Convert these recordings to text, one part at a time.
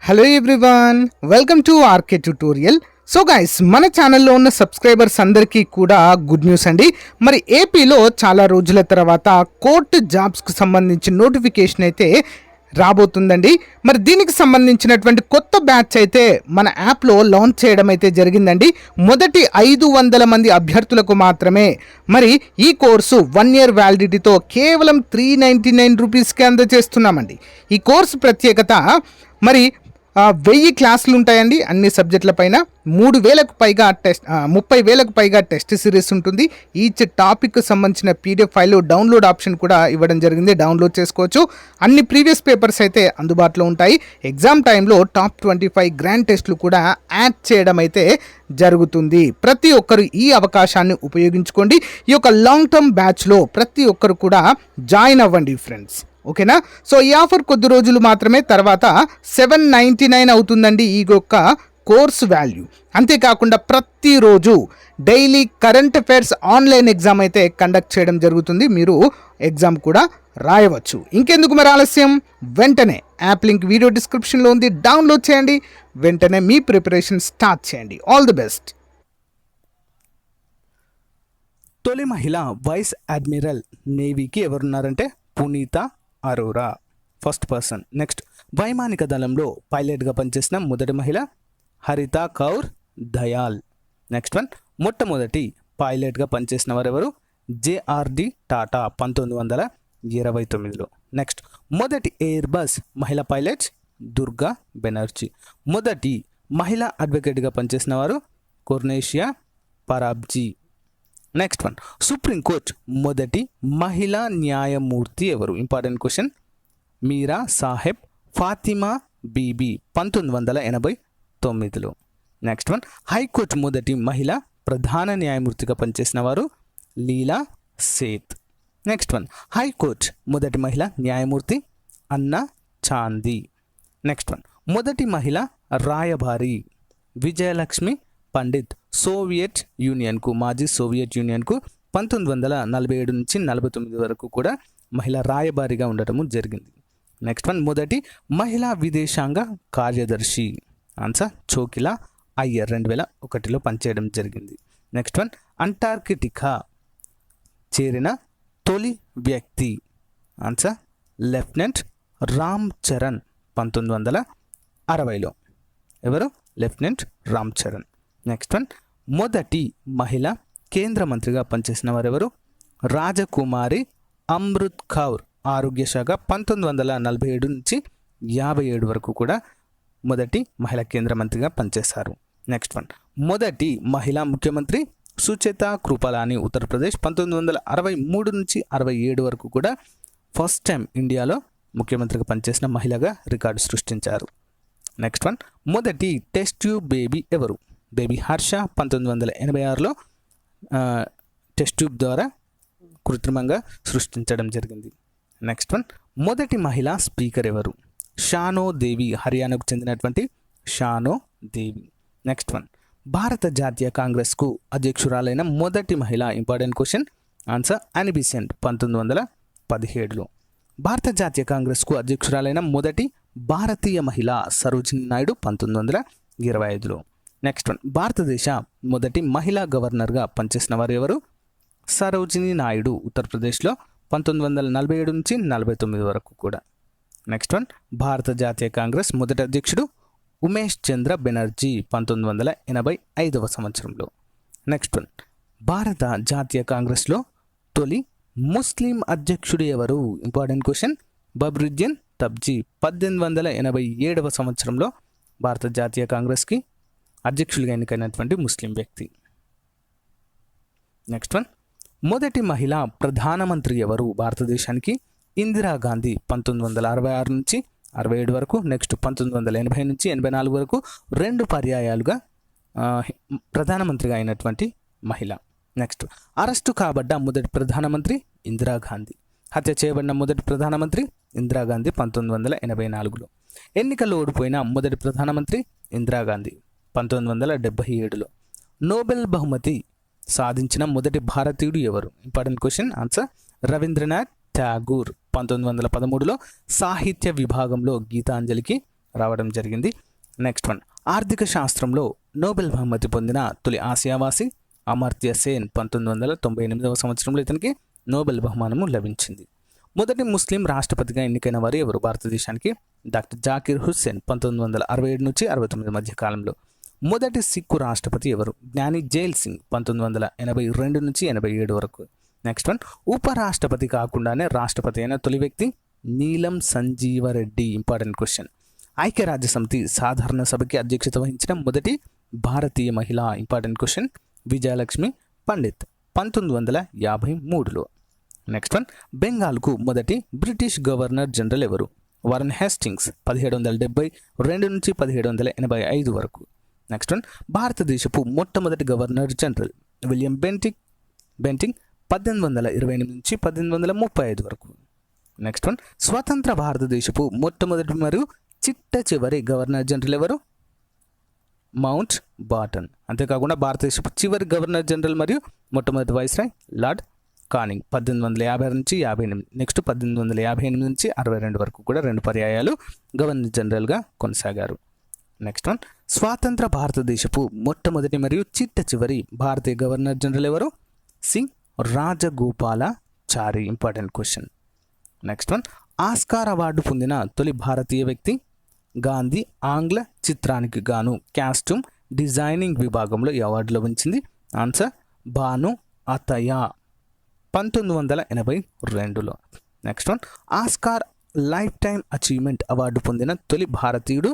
Hello everyone, welcome to RK tutorial. So guys, మన ఛానల్లో ఉన్న సబ్స్క్రైబర్స్ అందరికీ కూడా గుడ్ న్యూస్ అండి. మరి ఏపీలో చాలా రోజుల తర్వాత కోర్టు జాబ్స్కి సంబంధించిన నోటిఫికేషన్ అయితే రాబోతుందండి. మరి దీనికి సంబంధించినటువంటి కొత్త బ్యాచ్ అయితే మన యాప్లో లాంచ్ చేయడం అయితే జరిగిందండి. మొదటి 500 మంది అభ్యర్థులకు మాత్రమే మరి ఈ కోర్సు 1 year వ్యాలిడిటీతో కేవలం 399 రూపీస్కే అందజేస్తున్నామండి. ఈ కోర్సు ప్రత్యేకత మరి 1000 క్లాసులు ఉంటాయండి. అన్ని సబ్జెక్టుల పైన 3000కు పైగా 30,000కు పైగా టెస్ట్ సిరీస్ ఉంటుంది. ఈచ్ టాపిక్ సంబంధించిన పీడిఎఫ్ ఫైల్ డౌన్లోడ్ ఆప్షన్ కూడా ఇవ్వడం జరిగింది. డౌన్లోడ్ చేసుకోవచ్చు. అన్ని ప్రీవియస్ పేపర్స్ అయితే అందుబాటులో ఉంటాయి. ఎగ్జామ్ టైంలో టాప్ 25 గ్రాండ్ టెస్టులు కూడా యాడ్ చేయడం అయితే జరుగుతుంది. ప్రతి ఒక్కరు ఈ అవకాశాన్ని ఉపయోగించుకోండి. ఈ యొక్క లాంగ్ టర్మ్ బ్యాచ్లో ప్రతి ఒక్కరు కూడా జాయిన్ అవ్వండి ఫ్రెండ్స్. ఓకేనా? సో ఈ ఆఫర్ కొద్ది రోజులు మాత్రమే, తర్వాత 799 అవుతుందండి ఈ యొక్క కోర్స్ వాల్యూ. అంతేకాకుండా ప్రతిరోజు daily current affairs online exam అయితే కండక్ట్ చేయడం జరుగుతుంది. మీరు ఎగ్జామ్ కూడా రాయవచ్చు. ఇంకెందుకు మరి ఆలస్యం, వెంటనే యాప్ లింక్ వీడియో డిస్క్రిప్షన్లో ఉంది, డౌన్లోడ్ చేయండి. వెంటనే మీ ప్రిపరేషన్ స్టార్ట్ చేయండి. All the best. తొలి మహిళ వైస్ అడ్మిరల్ నేవీకి ఎవరున్నారంటే పునీత అరోరా, ఫస్ట్ పర్సన్. నెక్స్ట్, వైమానిక దళంలో పైలట్గా పనిచేసిన మొదటి మహిళ హరిత కౌర్ దయాల్. నెక్స్ట్ వన్, మొట్టమొదటి పైలట్గా పనిచేసిన వారెవరు? జేఆర్డి టాటా 1929లో. నెక్స్ట్, మొదటి ఎయిర్ బస్ మహిళా పైలట్ దుర్గా బెనర్జీ. మొదటి మహిళా అడ్వకేట్గా పనిచేసిన వారు Cornelia Sorabji. Next one, supreme court మొదటి మహిళా న్యాయమూర్తి ఎవరు? Important question. మీరా సాహెబ్ ఫాతిమా బీబీ 1989లో. నెక్స్ట్ వన్, హైకోర్టు మొదటి మహిళ ప్రధాన న్యాయమూర్తిగా పనిచేసిన వారు Leela Seth. Next one, high court మొదటి మహిళ న్యాయమూర్తి అన్నా చాందీ. నెక్స్ట్ వన్, మొదటి మహిళ రాయబారి విజయలక్ష్మి పండిత్ సోవియట్ యూనియన్కు, మాజీ సోవియట్ యూనియన్కు 1947 నుంచి 49 వరకు కూడా మహిళా రాయబారిగా ఉండటము జరిగింది. నెక్స్ట్ వన్, మొదటి మహిళా విదేశాంగ కార్యదర్శి ఆన్సర్ చోకిలా అయ్యర్ 2001లో పనిచేయడం జరిగింది. నెక్స్ట్ వన్, అంటార్కిటికా చేరిన తొలి వ్యక్తి ఆన్సర్ లెఫ్టినెంట్ రామ్ చరణ్ 1960లో. ఎవరు? Lieutenant Ram Charan. Next one, మొదటి మహిళ కేంద్ర మంత్రిగా పనిచేసిన వారెవరు? రాజకుమారి అమృత్ కౌర్, ఆరోగ్య శాఖ 1947 నుంచి 57 వరకు కూడా మొదటి మహిళా కేంద్ర మంత్రిగా పనిచేశారు. నెక్స్ట్ వన్, మొదటి మహిళా ముఖ్యమంత్రి సుచేత కృపలాని, ఉత్తరప్రదేశ్ 1963 నుంచి 67 వరకు కూడా ఫస్ట్ టైం ఇండియాలో ముఖ్యమంత్రిగా పనిచేసిన మహిళగా రికార్డు సృష్టించారు. నెక్స్ట్ వన్, మొదటి టెస్ట్ ట్యూబ్ బేబీ ఎవరు? బేబీ హర్ష 1986లో టెస్ట్ ట్యూబ్ ద్వారా కృత్రిమంగా సృష్టించడం జరిగింది. నెక్స్ట్ వన్, మొదటి మహిళా స్పీకర్ ఎవరు? షానో దేవి, హర్యానాకు చెందినటువంటి షానో దేవి. నెక్స్ట్ వన్, భారత జాతీయ కాంగ్రెస్కు అధ్యక్షురాలైన మొదటి మహిళ. Important question. Answer Annie Besant 1917లో. భారత జాతీయ కాంగ్రెస్కు అధ్యక్షురాలైన మొదటి భారతీయ మహిళ సరోజిని నాయుడు 1925లో. నెక్స్ట్ వన్, భారతదేశ మొదటి మహిళా గవర్నర్గా పనిచేసిన వారు ఎవరు? సరోజిని నాయుడు, ఉత్తరప్రదేశ్లో 1947 నుంచి 49 వరకు కూడా. నెక్స్ట్ వన్, భారత జాతీయ కాంగ్రెస్ మొదటి అధ్యక్షుడు ఉమేష్ చంద్ర బెనర్జీ 1985వ సంవత్సరంలో. నెక్స్ట్ వన్, భారత జాతీయ కాంగ్రెస్లో తొలి ముస్లిం అధ్యక్షుడు ఎవరు? Important question. బబ్రుద్దీన్ తబ్జీ 1887వ సంవత్సరంలో భారత జాతీయ కాంగ్రెస్కి అధ్యక్షులుగా ఎన్నికైనటువంటి ముస్లిం వ్యక్తి. నెక్స్ట్ వన్, మొదటి మహిళా ప్రధానమంత్రి ఎవరు? భారతదేశానికి ఇందిరాగాంధీ 1966 నుంచి 67 వరకు. నెక్స్ట్ 1980 నుంచి 84 వరకు 2 పర్యాయాలుగా ప్రధానమంత్రిగా అయినటువంటి మహిళ. నెక్స్ట్, అరెస్టు కాబడ్డ మొదటి ప్రధానమంత్రి ఇందిరాగాంధీ. హత్య చేయబడిన మొదటి ప్రధానమంత్రి ఇందిరాగాంధీ 1984లో. ఎన్నికల్లో ఓడిపోయిన మొదటి ప్రధానమంత్రి ఇందిరాగాంధీ 1977లో. నోబెల్ బహుమతి సాధించిన మొదటి భారతీయుడు ఎవరు? Important question. Answer Rabindranath Tagore 1913లో సాహిత్య విభాగంలో గీతాంజలికి రావడం జరిగింది. నెక్స్ట్ వన్, ఆర్థిక శాస్త్రంలో నోబెల్ బహుమతి పొందిన తొలి ఆసియావాసి అమర్త్య సేన్. 1998వ సంవత్సరంలో ఇతనికి నోబెల్ బహుమానము లభించింది. మొదటి ముస్లిం రాష్ట్రపతిగా ఎన్నికైన వారు ఎవరు భారతదేశానికి? డాక్టర్ జాకిర్ హుస్సేన్. 1967 నుంచి 69 మధ్య కాలంలో. మొదటి సిక్కు రాష్ట్రపతి ఎవరు? జ్ఞాని జైల్ సింగ్. 1982 నుంచి 87 వరకు. నెక్స్ట్ వన్, ఉపరాష్ట్రపతి కాకుండానే రాష్ట్రపతి అయిన తొలి వ్యక్తి నీలం సంజీవరెడ్డి. Important question. ఐక్యరాజ్యసమితి సాధారణ సభకి అధ్యక్షత వహించిన మొదటి భారతీయ మహిళ. Important question. విజయలక్ష్మి పండిత్. 1953లో. నెక్స్ట్ వన్, బెంగాల్కు మొదటి బ్రిటిష్ గవర్నర్ జనరల్ ఎవరు? Warren Hastings. 1772 నుంచి 1785 వరకు. నెక్స్ట్ వన్, భారతదేశపు మొట్టమొదటి గవర్నర్ జనరల్ విలియం బెంటింగ్. 1828 నుంచి 1835 వరకు. నెక్స్ట్ వన్, స్వతంత్ర భారతదేశపు మొట్టమొదటి మరియు చిట్ట చివరి గవర్నర్ జనరల్ ఎవరు? మౌంట్ బాటన్. అంతేకాకుండా భారతదేశపు చివరి గవర్నర్ జనరల్ మరియు మొట్టమొదటి వైస్రాయ్ లార్డ్ కానింగ్. 1856 నుంచి 58. నెక్స్ట్ 1858 నుంచి 62 వరకు కూడా 2 పర్యాయాలు గవర్నర్ జనరల్గా కొనసాగారు. నెక్స్ట్ వన్, స్వాతంత్ర భారతదేశపు మొట్టమొదటి మరియు చిట్ట చివరి భారతీయ గవర్నర్ జనరల్ ఎవరు? C Rajagopalachari. Important question. Next one, Oscar award పొందిన తొలి భారతీయ వ్యక్తి? గాంధీ ఆంగ్ల చిత్రానికి గాను కాస్ట్యూమ్ డిజైనింగ్ విభాగంలో ఈ అవార్డు లభించింది. ఆన్సర్ భాను అతయ్య. 1982లో. Next one, Oscar lifetime achievement award పొందిన తొలి భారతీయుడు?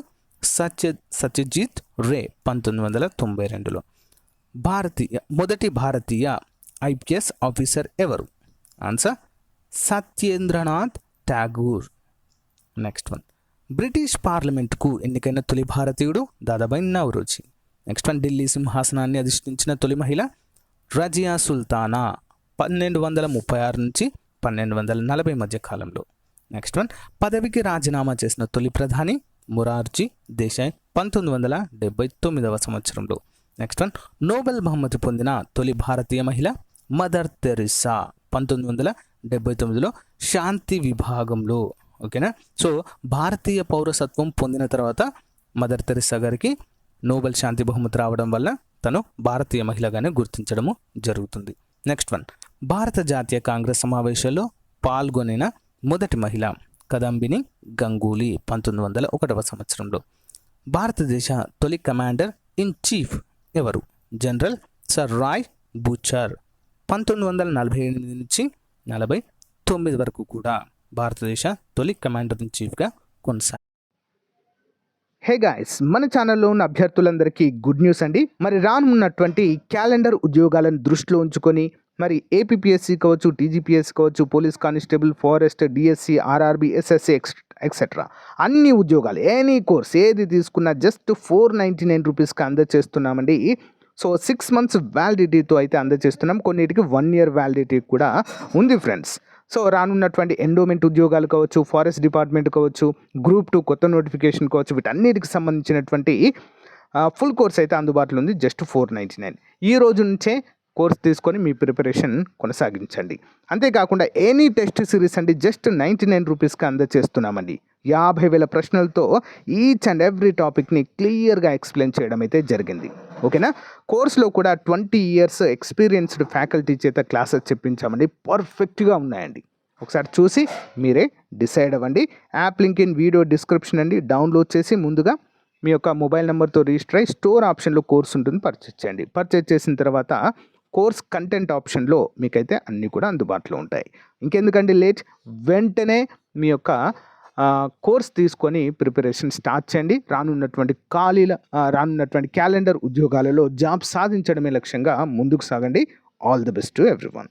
సత్యజిత్ రే. 1992లో. మొదటి భారతీయ ఐపీఎస్ ఆఫీసర్ ఎవరు? Answer Satyendranath Tagore. Next one, British పార్లమెంట్కు ఎన్నికైన తొలి భారతీయుడు? దాదాబాయి నౌరోజీ. నెక్స్ట్ వన్, ఢిల్లీ సింహాసనాన్ని అధిష్ఠించిన తొలి మహిళ? రజియా సుల్తానా. 1236 నుంచి 1240 మధ్య కాలంలో. నెక్స్ట్ వన్, పదవికి రాజీనామా చేసిన తొలి ప్రధాని? మొరార్జీ దేశాయ్. 1979వ సంవత్సరంలో. నెక్స్ట్ వన్, నోబెల్ బహుమతి పొందిన తొలి భారతీయ మహిళ? Mother Teresa. 1979లో శాంతి విభాగంలో. ఓకేనా. సో భారతీయ పౌరసత్వం పొందిన తర్వాత మదర్ తెరిసా గారికి నోబెల్ శాంతి బహుమతి రావడం వల్ల తను భారతీయ మహిళగానే గుర్తించడము జరుగుతుంది. నెక్స్ట్ వన్, భారత జాతీయ కాంగ్రెస్ సమావేశాల్లో పాల్గొనిన మొదటి మహిళ? కదంబిని గంగూలీ. 1901వ సంవత్సరంలో. భారతదేశ తొలి కమాండర్ ఇన్ చీఫ్ ఎవరు? General sir Roy Bucher. 1948 నుంచి 49 వరకు కూడా భారతదేశ తొలి కమాండర్ ఇన్ చీఫ్గా కొనసాగారు. హే గాయ్స్, మన ఛానల్లో ఉన్న అభ్యర్థులందరికీ గుడ్ న్యూస్ అండి. మరి రానున్నటువంటి క్యాలెండర్ ఉద్యోగాలను దృష్టిలో ఉంచుకొని మరి ఏపీపీఎస్సీ కావచ్చు, టీజీపీఎస్సీ కావచ్చు, police constable, forest, DSC, RRB, SSC etcetera అన్ని ఉద్యోగాలు ఎనీ కోర్స్ ఏది తీసుకున్నా జస్ట్ 499 రూపీస్కి అందజేస్తున్నామండి. సో 6 months వ్యాలిడిటీతో అయితే అందజేస్తున్నాం. కొన్నిటికి 1 year వ్యాలిడిటీ కూడా ఉంది ఫ్రెండ్స్. సో రానున్నటువంటి ఎండోమెంట్ ఉద్యోగాలు కావచ్చు, ఫారెస్ట్ డిపార్ట్మెంట్ కావచ్చు, గ్రూప్ 2 కొత్త నోటిఫికేషన్ కావచ్చు, వీటన్నిటికి సంబంధించినటువంటి ఫుల్ కోర్స్ అయితే అందుబాటులో ఉంది. జస్ట్ 499. ఈ రోజు నుంచే కోర్స్ తీసుకొని మీ ప్రిపరేషన్ కొనసాగించండి. అంతేకాకుండా ఎనీ టెస్ట్ సిరీస్ అండి జస్ట్ 99 రూపీస్కి అందజేస్తున్నామండి. 50,000 ప్రశ్నలతో ఈచ్ అండ్ ఎవ్రీ టాపిక్ని క్లియర్గా ఎక్స్ప్లెయిన్ చేయడం అయితే జరిగింది. ఓకేనా. కోర్సులో కూడా 20 years ఎక్స్పీరియన్స్డ్ ఫ్యాకల్టీ చేత క్లాసెస్ చెప్పించామండి. పర్ఫెక్ట్గా ఉన్నాయండి. ఒకసారి చూసి మీరే డిసైడ్ అవ్వండి. App link in video description అండి. డౌన్లోడ్ చేసి ముందుగా మీ యొక్క మొబైల్ నెంబర్తో రిజిస్టర్ అయ్యి స్టోర్ ఆప్షన్లో కోర్స్ ఉంటుంది, పర్చేజ్ చేయండి. పర్చేజ్ చేసిన తర్వాత కోర్స్ కంటెంట్ ఆప్షన్లో మీకైతే అన్నీ కూడా అందుబాటులో ఉంటాయి. ఇంకెందుకండి లేట్, వెంటనే మీ యొక్క కోర్స్ తీసుకొని ప్రిపరేషన్ స్టార్ట్ చేయండి. రానున్నటువంటి క్యాలెండర్ ఉద్యోగాలలో జాబ్ సాధించడమే లక్ష్యంగా ముందుకు సాగండి. All the best to everyone.